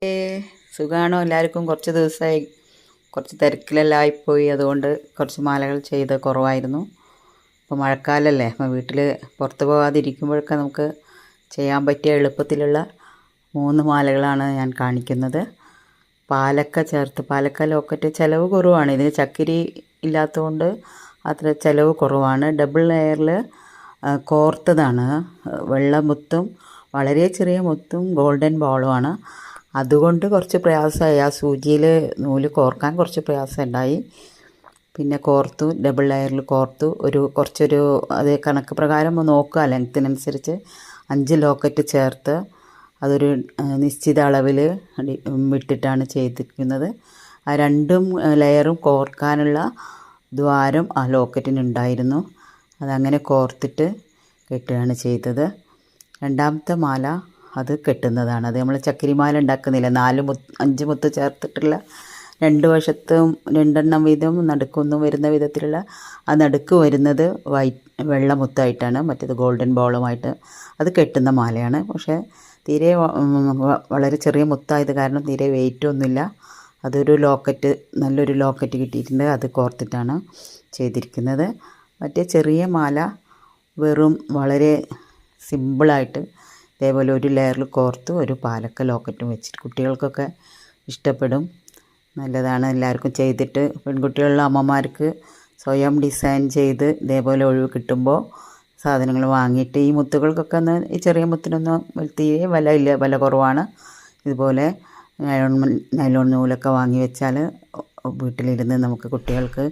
ഏ സുഖാണോ എല്ലാവർക്കും? കുറച്ച് ദിവസമായി കുറച്ച് തിരക്കിലെല്ലാം ആയിപ്പോയി. അതുകൊണ്ട് കുറച്ച് മാലകൾ ചെയ്ത് കുറവായിരുന്നു. ഇപ്പോൾ മഴക്കാലമല്ലേ, അപ്പോൾ വീട്ടിൽ പുറത്ത് പോകാതിരിക്കുമ്പോഴൊക്കെ നമുക്ക് ചെയ്യാൻ പറ്റിയ എളുപ്പത്തിലുള്ള 3 മാലകളാണ് ഞാൻ കാണിക്കുന്നത്. പാലക്ക ചേർത്ത്, പാലക്ക ലോക്കറ്റ് ചിലവ് കുറവാണ്. ഇതിന് ചക്കിരി ഇല്ലാത്തതുകൊണ്ട് അത്ര ചിലവ് കുറവാണ്. ഡബിൾ ലെയറിൽ കോർത്തതാണ്. വെള്ള മുത്തും വളരെ ചെറിയ മുത്തും ഗോൾഡൻ ബോളുമാണ്. അതുകൊണ്ട് കുറച്ച് പ്രയാസമായി. ആ സൂചിയിൽ നൂല് കോർക്കാൻ കുറച്ച് പ്രയാസം ഉണ്ടായി. പിന്നെ കോർത്തു, ഡബിൾ ലെയറിൽ കോർത്തു. കുറച്ചൊരു അത് കണക്ക് പ്രകാരം നോക്കുക, ലെങ്ത്തിനനുസരിച്ച് 5 ലോക്കറ്റ് ചേർത്ത് അതൊരു നിശ്ചിത അളവിൽ വിട്ടിട്ടാണ് ചെയ്തിരിക്കുന്നത്. ആ 2 ലെയറും കോർക്കാനുള്ള ദ്വാരം ആ ലോക്കറ്റിനുണ്ടായിരുന്നു. അതങ്ങനെ കോർത്തിട്ട് കെട്ടുകയാണ് ചെയ്തത്. രണ്ടാമത്തെ മാല അത് കെട്ടുന്നതാണ്. അത് നമ്മൾ ചക്കിരിമാല ഉണ്ടാക്കുന്നില്ല, 5 മുത്ത് ചേർത്തിട്ടുള്ള 2 വശത്തും 2 വീതം നടുക്കൊന്നും വരുന്ന വിധത്തിലുള്ള ആ നടുക്ക് വരുന്നത് വെള്ള മുത്തായിട്ടാണ്, മറ്റേത് ഗോൾഡൻ ബോളുമായിട്ട് അത് കെട്ടുന്ന മാലയാണ്. പക്ഷേ തീരെ വളരെ ചെറിയ മുത്തായത് കാരണം തീരെ വെയിറ്റൊന്നുമില്ല. അതൊരു ലോക്കറ്റ്, നല്ലൊരു ലോക്കറ്റ് കിട്ടിയിട്ടുണ്ട്. അത് കോർത്തിട്ടാണ് ചെയ്തിരിക്കുന്നത്. മറ്റേ ചെറിയ മാല വെറും വളരെ സിമ്പിളായിട്ട് ഇതേപോലെ ഒരു ലെയറിൽ കോർത്ത് ഒരു പാലക്ക ലോക്കറ്റും വെച്ചിട്ട് കുട്ടികൾക്കൊക്കെ ഇഷ്ടപ്പെടും. നല്ലതാണ്. എല്ലാവർക്കും ചെയ്തിട്ട് പെൺകുട്ടികളുടെ അമ്മമാർക്ക് സ്വയം ഡിസൈൻ ചെയ്ത് ഇതേപോലെ ഒഴിവ് കിട്ടുമ്പോൾ സാധനങ്ങൾ വാങ്ങിയിട്ട് ഈ മുത്തുകൾക്കൊക്കെ ഈ ചെറിയ മുത്തിനൊന്നും തീരെ വില കുറവാണ്. ഇതുപോലെ നൈലോൺ നൂലൊക്കെ വാങ്ങി വെച്ചാൽ വീട്ടിലിരുന്ന് നമുക്ക് കുട്ടികൾക്ക്